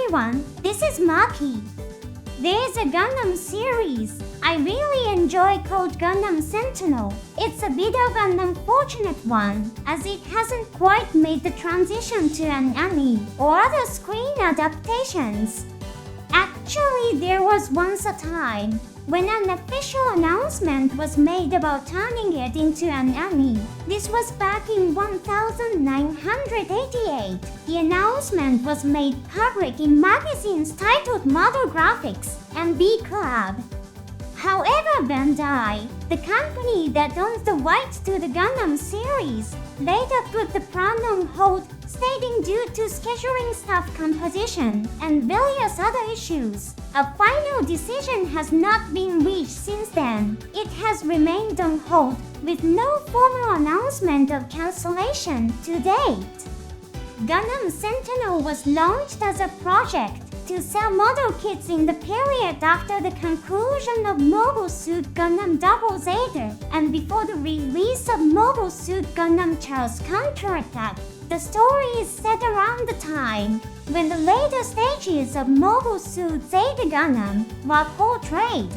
everyone, this is Maki. There's a Gundam series I really enjoy called Gundam Sentinel. It's a bit of an unfortunate one, as it hasn't quite made the transition to an anime or other screen adaptations. Actually, there was once a time when an official announcement was made about turning it into an anime. This was back in 1988. The announcement was made public in magazines titled Model Graphics and B Club. However, Bandai, the company that owns the rights to the Gundam series, later put the plan on hold, stating due to scheduling, staff composition, and various other issues. A final decision has not been reached since then. It has remained on hold, with no formal announcement of cancellation to date. Gundam Sentinel was launched as a project to sell model kits in the period after the conclusion of Mobile Suit Gundam Double Zeta and before the release of Mobile Suit Gundam Charles Counterattack. The story is set around the time when the later stages of Mobile Suit Zeta Gundam were portrayed.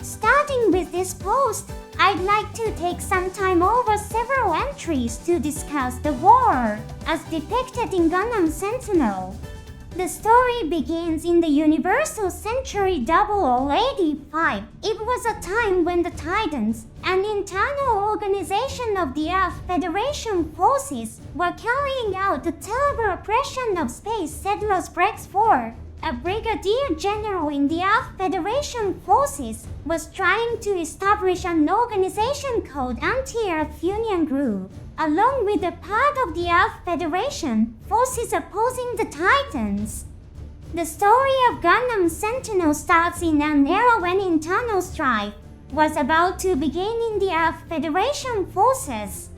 Starting with this post, I'd like to take some time over several entries to discuss the war as depicted in Gundam Sentinel. The story begins in the Universal Century 0085. It was a time when the Titans, an internal organization of the Earth Federation forces, were carrying out the terrible oppression of space settlers. Brex 4, a brigadier general in the Earth Federation forces, was trying to establish an organization called Anti-Earth Union Group, along with a part of the Earth Federation forces opposing the Titans. The story of Gundam Sentinel starts in an era when internal strife was about to begin in the Earth Federation forces.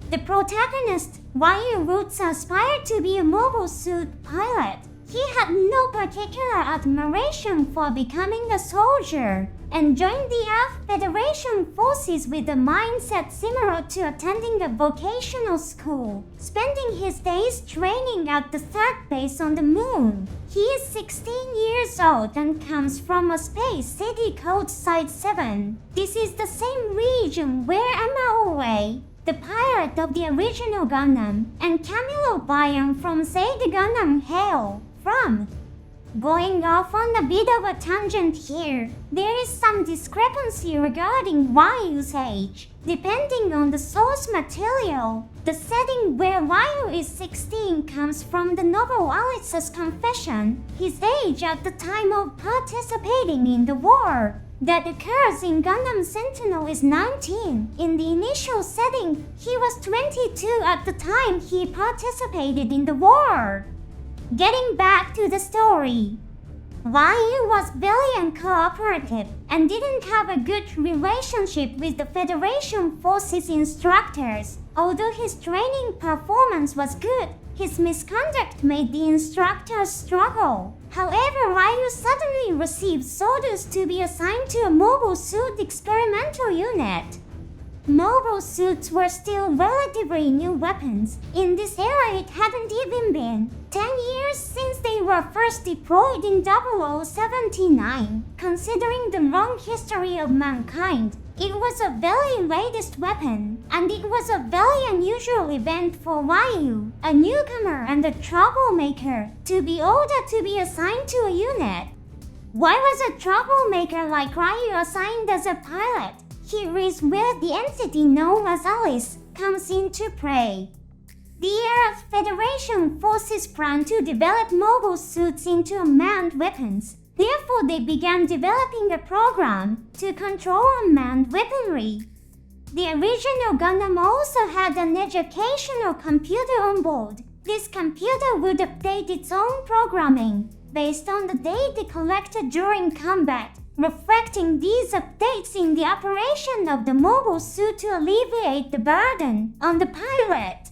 The protagonist, Ryu Roots, aspired to be a mobile suit pilot. He had no particular admiration for becoming a soldier and joined the Earth Federation forces with a mindset similar to attending a vocational school, spending his days training at the third base on the moon. He is 16 years old and comes from a space city called Side 7. This is the same region where Emma Owe, the pilot of the original Gundam, and Camilo Bayern from Zeta Gundam hail from. Going off on a bit of a tangent here, there is some discrepancy regarding Ryu's age. Depending on the source material, the setting where Ryu is 16 comes from the novel Alice's Confession, his age at the time of participating in the war that occurs in Gundam Sentinel is 19. In the initial setting, he was 22 at the time he participated in the war. Getting back to the story, Ryu was very uncooperative and didn't have a good relationship with the Federation Forces instructors. Although his training performance was good, his misconduct made the instructors struggle. However, Ryu suddenly received orders to be assigned to a mobile suit experimental unit. Mobile suits were still relatively new weapons. In this era, it hadn't even been 10 years since they were first deployed in 0079. Considering the long history of mankind, it was a very latest weapon, and it was a very unusual event for Ryu, a newcomer and a troublemaker, to be ordered to be assigned to a unit. Why was a troublemaker like Ryu assigned as a pilot? Here is where the entity known as Alice comes into play. The Earth Federation forces plan to develop mobile suits into unmanned weapons. Therefore, they began developing a program to control unmanned weaponry. The original Gundam also had an educational computer on board. This computer would update its own programming based on the data collected during combat, reflecting these updates in the operation of the mobile suit to alleviate the burden on the pilot.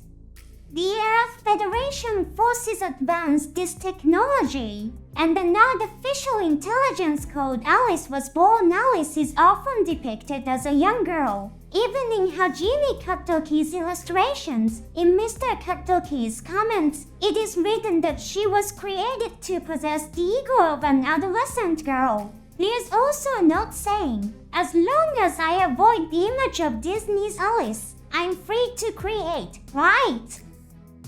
The Earth Federation forces advanced this technology, and an artificial intelligence called Alice was born. Alice is often depicted as a young girl, even in Hajime Katoki's illustrations. In Mr. Katoki's comments, it is written that she was created to possess the ego of an adolescent girl. There's also a note saying, "As long as I avoid the image of Disney's Alice, I'm free to create, right?"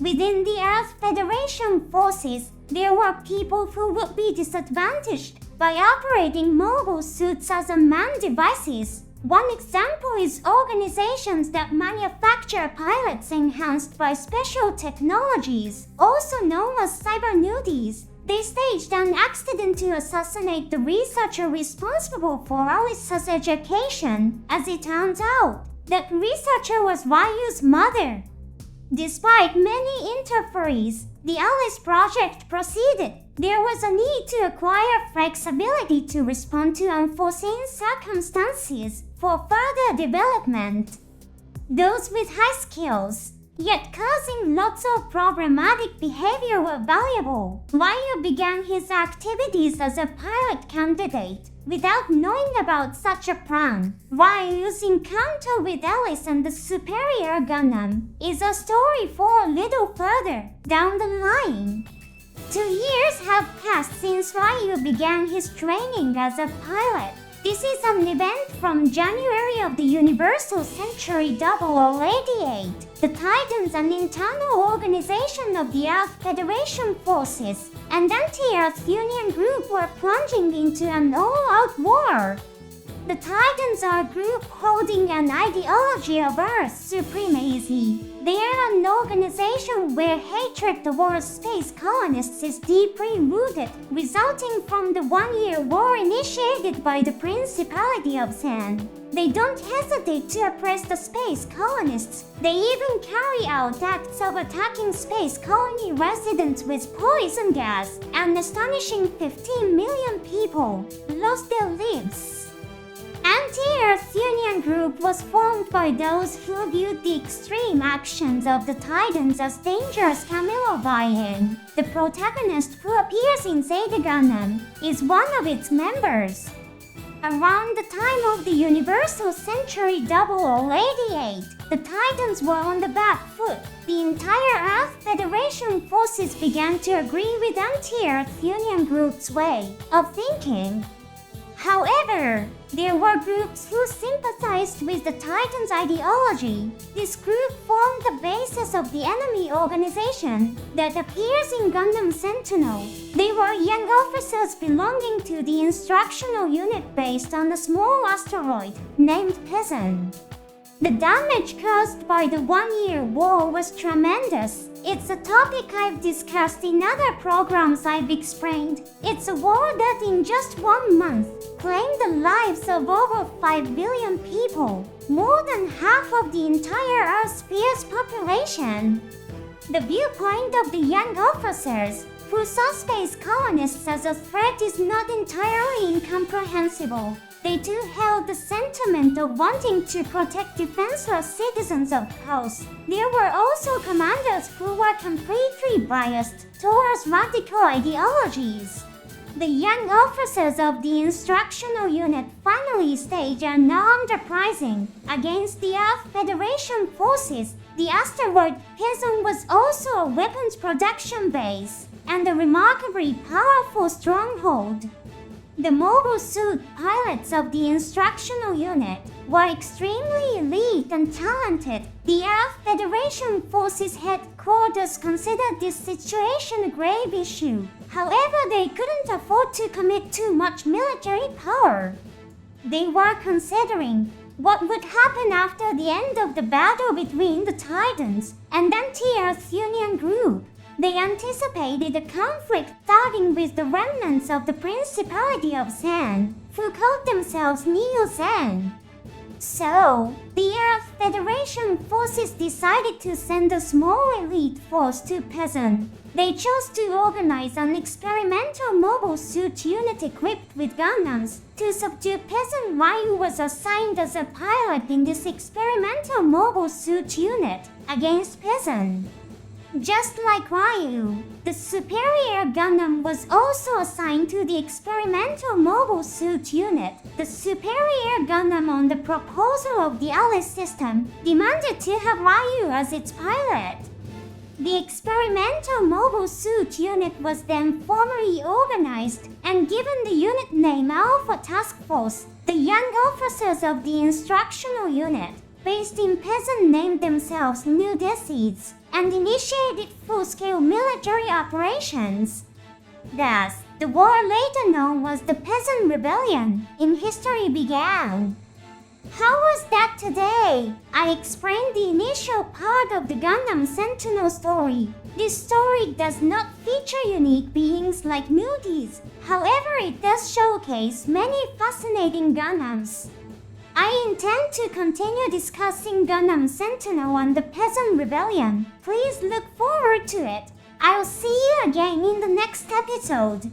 Within the Earth Federation forces, there were people who would be disadvantaged by operating mobile suits as unmanned devices. One example is organizations that manufacture pilots enhanced by special technologies, also known as cybernudies. They staged an accident to assassinate the researcher responsible for Alice's education. As it turns out, that researcher was Ryu's mother. Despite many interferes, the Alice project proceeded. There was a need to acquire flexibility to respond to unforeseen circumstances for further development. Those with high skills, yet causing lots of problematic behavior, were valuable. Ryu began his activities as a pilot candidate without knowing about such a plan. Ryu's encounter with Alice and the superior Gundam is a story for a little further down the line. 2 years have passed since Ryu began his training as a pilot. This is an event from January of the Universal Century 0088. The Titans, an internal organization of the Earth Federation forces, and Anti-Earth Union group were plunging into an all-out war. The Titans are a group holding an ideology of Earth supremacy. They are an organization where hatred towards space colonists is deeply rooted, resulting from the one-year war initiated by the Principality of Sen. They don't hesitate to oppress the space colonists. They even carry out acts of attacking space colony residents with poison gas. An astonishing 15 million people lost their lives. Anti-Earth Union group was formed by those who viewed the extreme actions of the Titans as dangerous. Camilo Vian, the protagonist who appears in Zeta Gundam, is one of its members. Around the time of the Universal Century 0088, the Titans were on the back foot. The entire Earth Federation forces began to agree with Anti-Earth Union group's way of thinking. However, there were groups who sympathized with the Titans' ideology. This group formed the basis of the enemy organization that appears in Gundam Sentinel. They were young officers belonging to the instructional unit based on a small asteroid named Pezun. The damage caused by the one-year war was tremendous. It's a topic I've discussed in other programs I've explained. It's a war that in just 1 month claimed the lives of over 5 billion people, more than half of the entire Earth's fierce population. The viewpoint of the young officers who saw space colonists as a threat is not entirely incomprehensible. They too held the sentiment of wanting to protect defenseless citizens, of course. There were also commanders who were completely biased towards radical ideologies. The young officers of the instructional unit finally staged an armed uprising against the Earth Federation forces. The asteroid Pezun was also a weapons production base and a remarkably powerful stronghold. The mobile suit pilots of the instructional unit were extremely elite and talented. The Earth Federation Forces headquarters considered this situation a grave issue. However, they couldn't afford to commit too much military power. They were considering what would happen after the end of the battle between the Titans and Anti-Earth Union group. They anticipated a conflict starting with the remnants of the Principality of Sen, who called themselves Neo-Zen. So, the Earth Federation forces decided to send a small elite force to Pezun. They chose to organize an experimental mobile suit unit equipped with Gundams to subdue Pezun. Ryu was assigned as a pilot in this experimental mobile suit unit against Pezun. Just like Ryu, the superior Gundam was also assigned to the experimental mobile suit unit. The superior Gundam, on the proposal of the Alice system, demanded to have Ryu as its pilot. The experimental mobile suit unit was then formally organized and given the unit name Alpha Task Force. The young officers of the instructional unit, based in Pezun, named themselves New Decids and initiated full-scale military operations. Thus, the war later known as the Pezun Rebellion in history began. How was that today? I explained the initial part of the Gundam Sentinel story. This story does not feature unique beings like muties. However, it does showcase many fascinating Gundams. I intend to continue discussing Gundam Sentinel and the Pezun Rebellion. Please look forward to it. I'll see you again in the next episode.